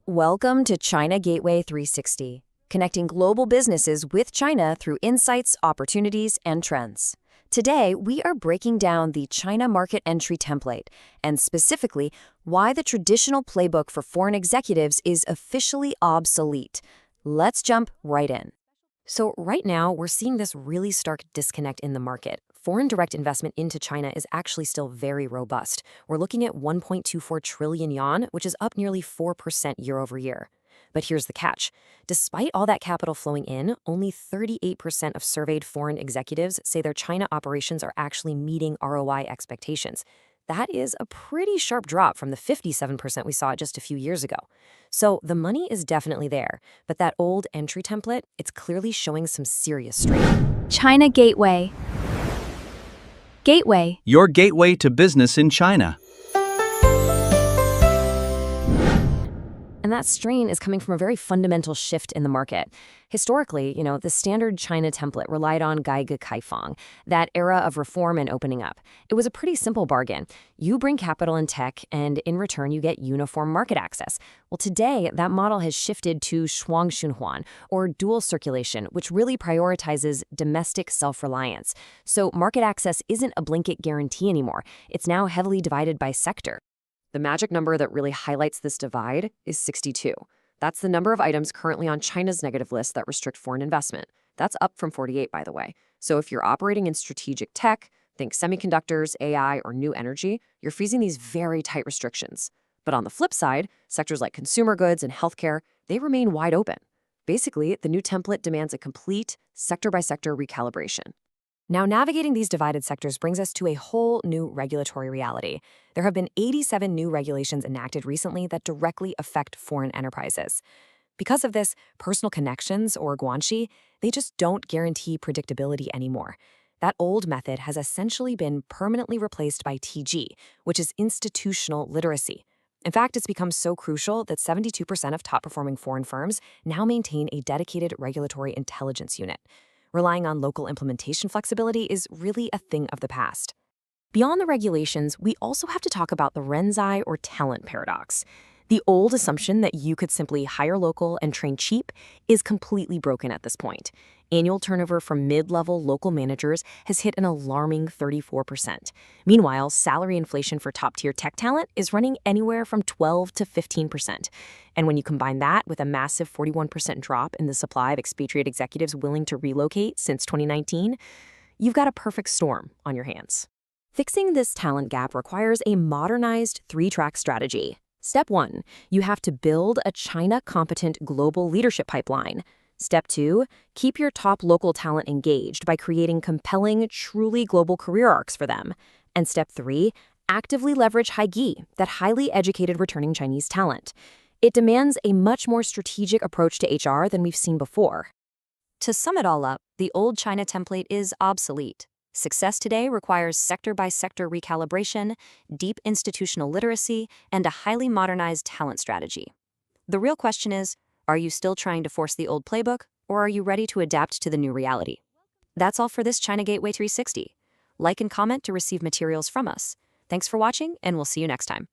Welcome to China Gateway 360, connecting global businesses with China through insights, opportunities, and trends. Today, we are breaking down the China market entry template, and specifically, why the traditional playbook for foreign executives is officially obsolete. Let's jump right in. So right now, we're seeing this really stark disconnect in the market. Foreign direct investment into China is actually still very robust. We're looking at 1.24 trillion yuan, which is up nearly 4% year over year. But here's the catch. Despite all that capital flowing in, only 38% of surveyed foreign executives say their China operations are actually meeting ROI expectations. That is a pretty sharp drop from the 57% we saw just a few years ago. So the money is definitely there, but that old entry template, it's clearly showing some serious strain. China Gateway. Gateway. Your gateway to business in China. And that strain is coming from a very fundamental shift in the market. Historically, the standard China template relied on Kaifang, that era of reform and opening up. It was a pretty simple bargain. You bring capital and tech, and in return, you get uniform market access. Well, today, that model has shifted to Shuangxunhuan, or dual circulation, which really prioritizes domestic self-reliance. So market access isn't a blanket guarantee anymore. It's now heavily divided by sector. The magic number that really highlights this divide is 62. That's the number of items currently on China's negative list that restrict foreign investment. That's up from 48, by the way. So if you're operating in strategic tech, think semiconductors, AI, or new energy, you're freezing these very tight restrictions. But on the flip side, sectors like consumer goods and healthcare, they remain wide open. Basically, the new template demands a complete sector-by-sector recalibration. Now, navigating these divided sectors brings us to a whole new regulatory reality. There have been 87 new regulations enacted recently that directly affect foreign enterprises. Because of this, personal connections, or guanxi, they just don't guarantee predictability anymore. That old method has essentially been permanently replaced by TG, which is institutional literacy. In fact, it's become so crucial that 72% of top-performing foreign firms now maintain a dedicated regulatory intelligence unit. Relying on local implementation flexibility is really a thing of the past. Beyond the regulations, we also have to talk about the Renzai or talent paradox. The old assumption that you could simply hire local and train cheap is completely broken at this point. Annual turnover from mid-level local managers has hit an alarming 34%. Meanwhile, salary inflation for top-tier tech talent is running anywhere from 12 to 15%. And when you combine that with a massive 41% drop in the supply of expatriate executives willing to relocate since 2019, you've got a perfect storm on your hands. Fixing this talent gap requires a modernized three-track strategy. Step 1, you have to build a China-competent global leadership pipeline. Step 2, keep your top local talent engaged by creating compelling, truly global career arcs for them. And Step 3, actively leverage Haigi, that highly educated returning Chinese talent. It demands a much more strategic approach to HR than we've seen before. To sum it all up, the old China template is obsolete. Success today requires sector-by-sector recalibration, deep institutional literacy, and a highly modernized talent strategy. The real question is, are you still trying to force the old playbook, or are you ready to adapt to the new reality? That's all for this China Gateway 360. Like and comment to receive materials from us. Thanks for watching, and we'll see you next time.